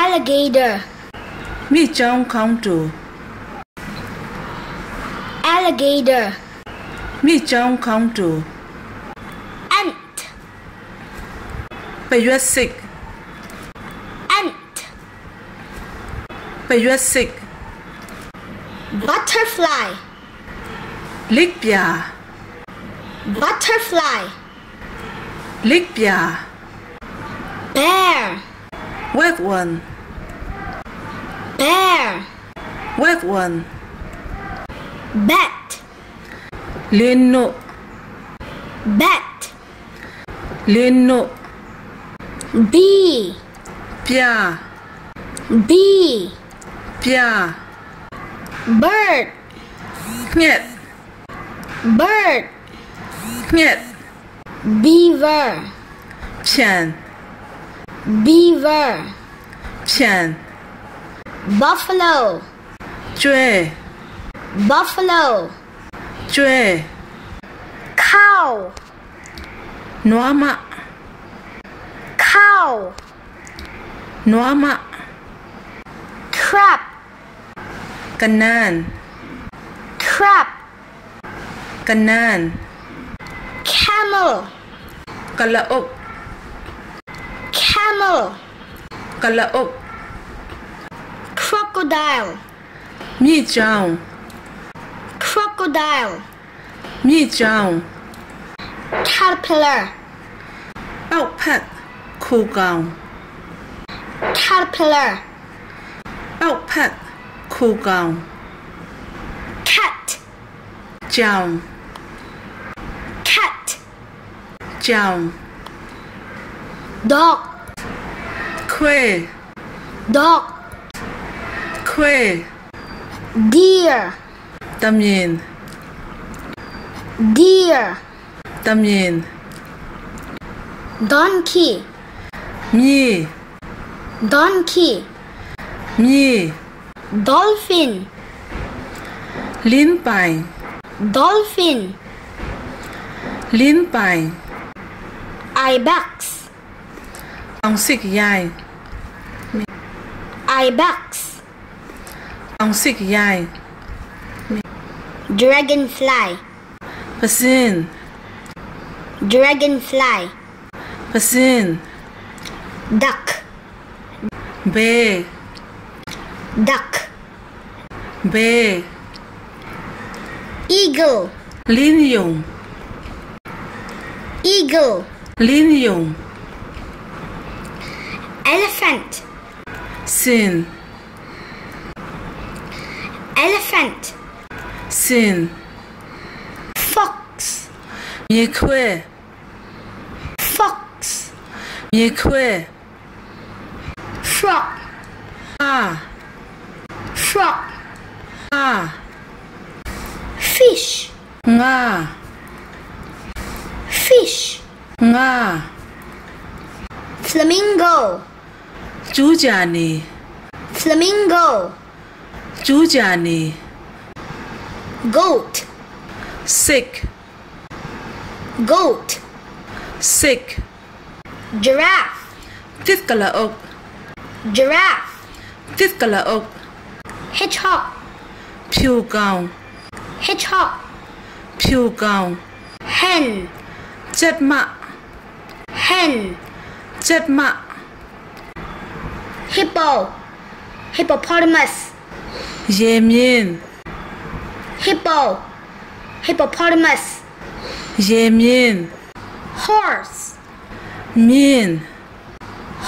alligator มีจ้องข้องตู alligator มีจ้องข้องตู ant ไปยัดสิก ant ไปยัดสิก butterfly ลิกปยา butterfly ลิกปยา bear wet one bear wet one bat เลียนโน bat เลียนโน bee ปยา bee ปยา bird เงียด bird เงียด beaver เพียน beaver เพียน buffalo จ้วย buffalo จ้วย cow นัวมะ cow นัวมะ crab กันนาน crab กันนาน camel กันละอก camel กันละอก crocodile มีจ้อง crocodile มีจ้อง caterpillar เป้าแพทคูกอง caterpillar เป้าแพทคูกอง cat จ้อง cat จ้อง dog ควาย dog ควาย deer ตำยิน deer ตำยิน donkey มี donkey มี dolphin ลิ้นไป dolphin ลิ้นไป ibex ต้องสิกใหญ่ ibex ต้องสิกใหญ่ dragonfly เปอร์เซ็น dragonfly เปอร์เซ็น duck เบ duck เบ eagle ลิ้นยง eagle ลิ้นยง elephant สิน elephant สิน fox มีควาย fox มีควาย frog อ่า frog อ่า fish งา fish งา flamingo จูจานี flamingo จูจานี goat sick goat sick giraffe ติดกะละอก giraffe ติดกะละอก hedgehog ผิวกาว hedgehog ผิวกาว hen เจ็ดมะ hen เจ็ดมะ hippo hippopotamus เยมีน hippo hippopotamus เยมีน horse มีน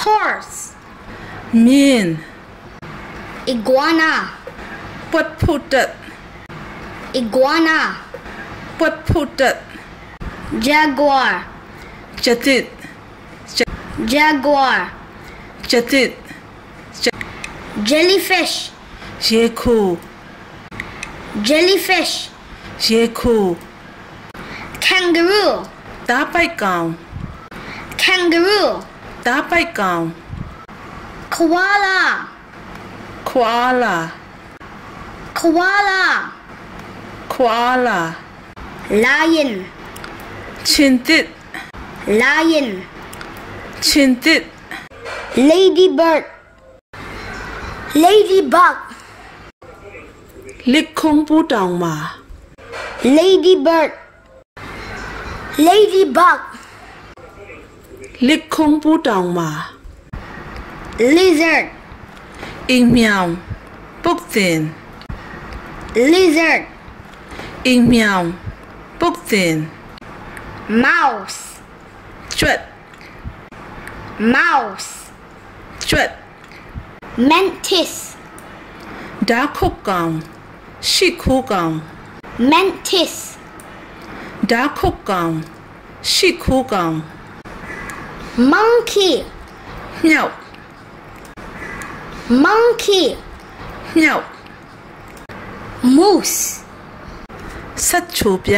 horse มีน iguana ปวดพุดด iguana ปวดพุดด jaguar จะติด jaguar จะติด jellyfish เยคู jellyfish เยคู kangaroo ตาไปกาว kangaroo ตาไปกาว koala ควาลา koala ควาลา lion ชินติด lion ชินติด ladybird ladybug, 拎空不當嘛 ladybird, ladybug, 拎空不當嘛 lizard, 英喵卜定 lizard, 英喵卜定 mouse, 雀 mouse, 雀 mantis, 打酷ကောင်ရှိ酷ကောင် mantis, 打酷ကောင်ရှိ酷ကောင် monkey, မြောက် monkey, မြောက် moose, ဆက်ချိုပြ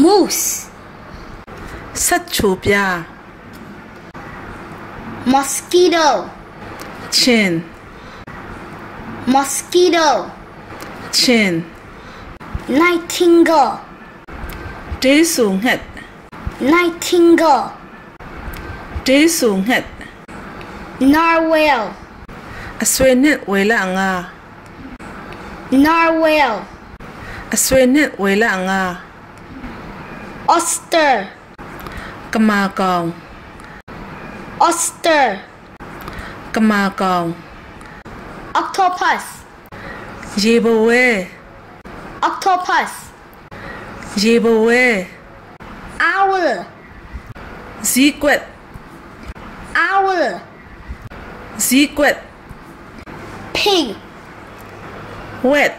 moose, ဆက်ချိုပြ mosquito, ချင်း mosquito, ချင်း nightingale, ဒေးစုံငှက် nightingale, ဒေးစုံငှက် narwhal, အဆွေနဲ့ဝေလာငါ narwhal, အဆွေနဲ့ဝေလာငါ oyster, ကမာကောင် oyster, ကမာကောင် octopus, ရေဘဝဲ octopus, ရေဘဝဲ owl, ဇီးကွက် owl, ဇီးကွက် pig, ဝက်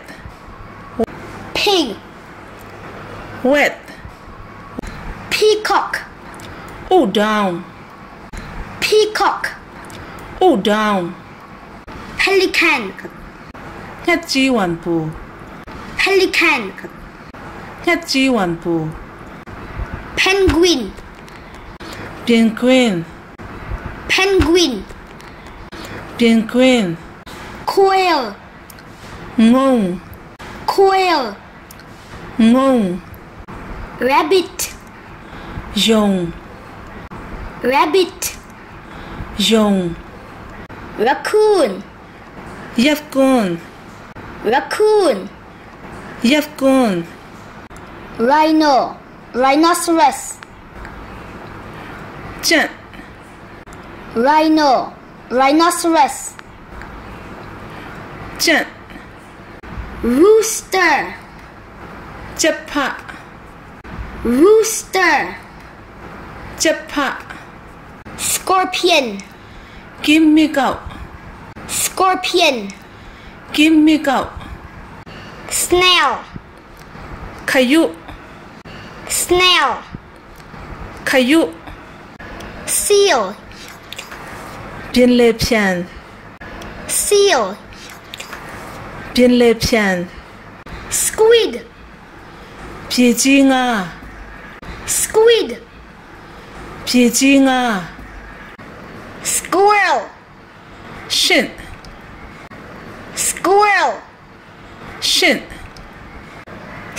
pig, ဝက် peacock, ဥဒေါင်း peacock, ဥဒေါင်း pelican, ငှက်ကြီးဝံပူ pelican, ငှက်ကြီးဝံပူ penguin, ပြင်ကွင်း penguin, ပြင်ကွင်း quail, ငုံ quail, ငုံ rabbit, ယုံ rabbit, ယုံ raccoon, ရက်ကွန်း raccoon, ရက်ကွန်း rhino, rhinoceros, ကြက် rhino, rhinoceros, ကြက် rooster, ကြက်ဖ rooster, ကြက်ဖ scorpion, กิมมิကောက် scorpion, กิมมิကောက် snail, ခယု snail, ခယု seal, ပြင်လေဖြန် seal, ပြင်လေဖြန် squid, ပြေကြီးငါ squid, ပြေကြီးငါ squirrel, ရှင့် squirrel, ရှင့်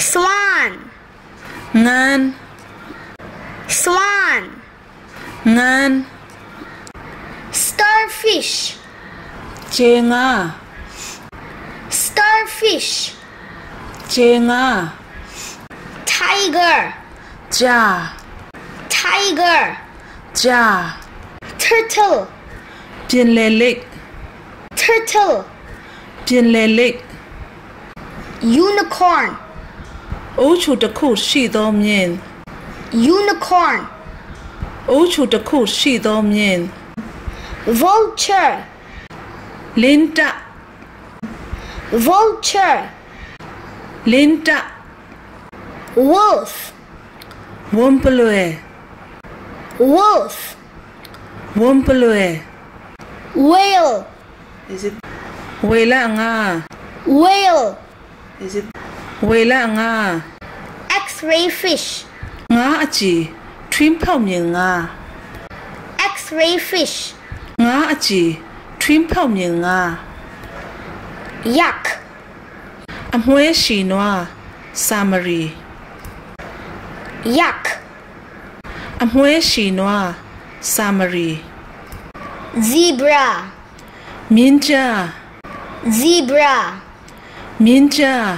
swan, ငန်း swan, ငန်း starfish, ဂျေငါ starfish, ဂျေငါ tiger, ဂျာ tiger, ဂျာ turtle, ပြင်လေလိတ် turtle, ပြင်လေလိတ် unicorn, အိုးချူတစ်ခုရှိသောမြင်း unicorn, အိုးချူတစ်ခုရှိသောမြင်း vulture, လင်းတ vulture, လင်းတ wolf, ဝွန်ပလွယ် wolf, ဝွန်ပလွယ် whale, is it ဝေလာငါ whale, is it ဝေလာငါ x-ray fish, ငါအကြည်ထွင်းဖောက်မြင်ငါ x-ray fish, ငါအကြည်ထွင်းဖောက်မြင်ငါ yak, အမွှဲရှိနွား summary yak, အမွှဲရှိနွား summary zebra, 民家 zebra, 民家